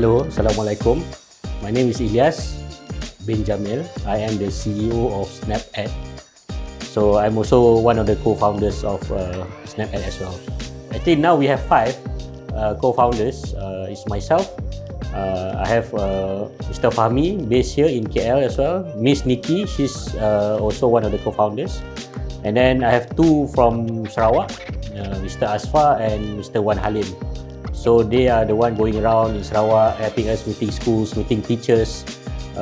Hello, Assalamualaikum. My name is Ilyas bin Jamil. I am the CEO of SnappEd. So I'm also one of the co-founders of SnappEd as well. I think now we have 5 co-founders. It's myself. I have Mr. Fahmi based here in KL as well. Miss Nikki, she's also one of the co-founders. And then I have 2 from Sarawak, Mr. Asfa and Mr. Wan Halim. So they are the one going around in Sarawak, helping us meeting schools, meeting teachers,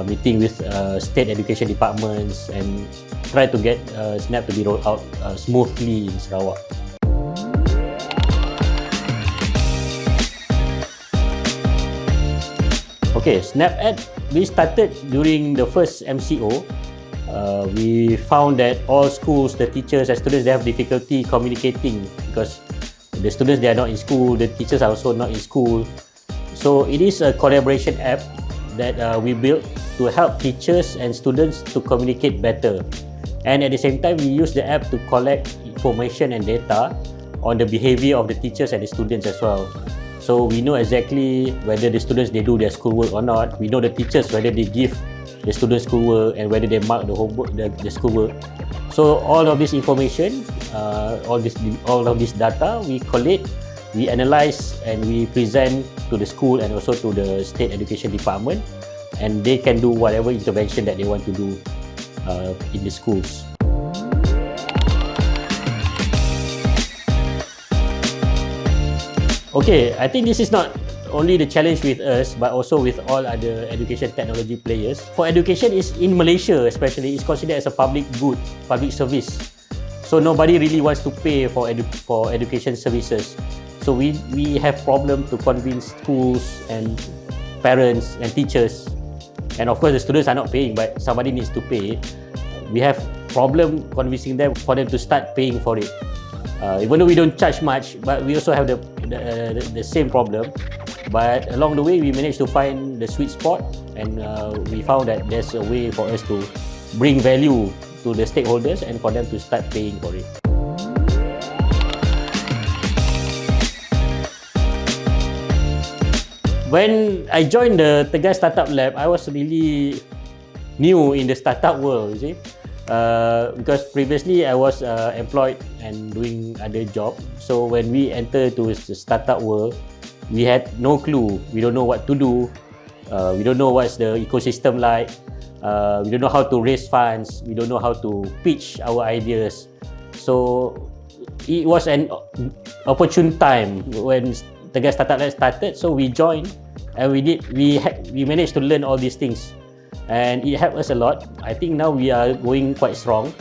meeting with state education departments, and try to get Snap to be rolled out smoothly in Sarawak. Okay, SnappEd, we started during the first MCO. We found that all schools, the teachers and students, they have difficulty communicating because the students, they are not in school, the teachers are also not in school. So it is a collaboration app that we built to help teachers and students to communicate better. And at the same time, we use the app to collect information and data on the behavior of the teachers and the students as well. So we know exactly whether the students, they do their schoolwork or not. We know the teachers, whether they give the students schoolwork and whether they mark the homework, the schoolwork. So all of this information, all of this data, we collate, we analyze, and we present to the school and also to the state education department, and they can do whatever intervention that they want to do in the schools. Okay, I think this is not only the challenge with us, but also with all other education technology players. For education, is in Malaysia especially, it's considered as a public good, public service. So nobody really wants to pay for education services. So we have problem to convince schools and parents and teachers, and of course the students are not paying, but somebody needs to pay. We have problem convincing them for them to start paying for it. Even though we don't charge much, but we also have the same problem. But along the way, we managed to find the sweet spot, and we found that there's a way for us to bring value to the stakeholders and for them to start paying for it. When I joined the Tegas Startup Lab, I was really new in the startup world, you see. Because previously I was employed and doing other job. So when we enter to the startup world, we had no clue. We don't know what to do. We don't know what's the ecosystem like. We don't know how to raise funds. We don't know how to pitch our ideas. So it was an opportune time when Tegas Startup Lab started. So we joined, and we managed to learn all these things, and it helped us a lot. I think now we are going quite strong,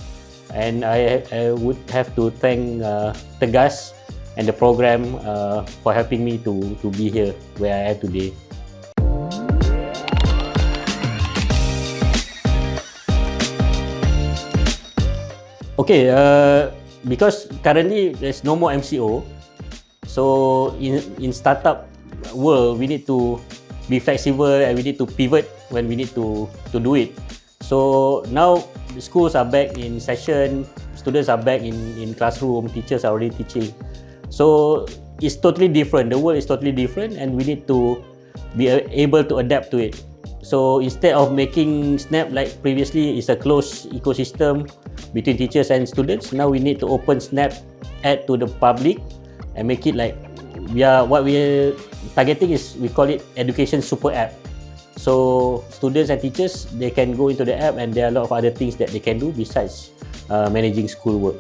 and I would have to thank Tegas and the program for helping me to be here where I am today. Okay, because currently there's no more MCO, so in startup world we need to be flexible and we need to pivot when we need to do it. So now the schools are back in session, students are back in classroom, teachers are already teaching. So it's totally different. The world is totally different, and we need to be able to adapt to it. So instead of making Snap like previously is a closed ecosystem between teachers and students, now we need to open SnappEd to the public and make it like what we're targeting is, we call it education super app. So students and teachers, they can go into the app, and there are a lot of other things that they can do besides managing schoolwork.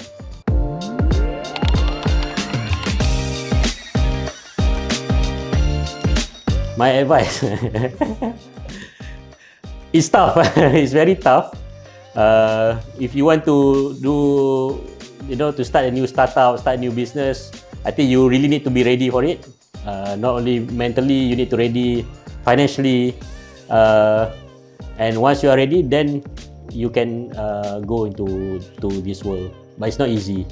My advice, it's tough. It's very tough. If you want to do, to start a new startup, start a new business, I think you really need to be ready for it. Not only mentally, you need to ready financially, and once you are ready, then you can go into this world. But it's not easy.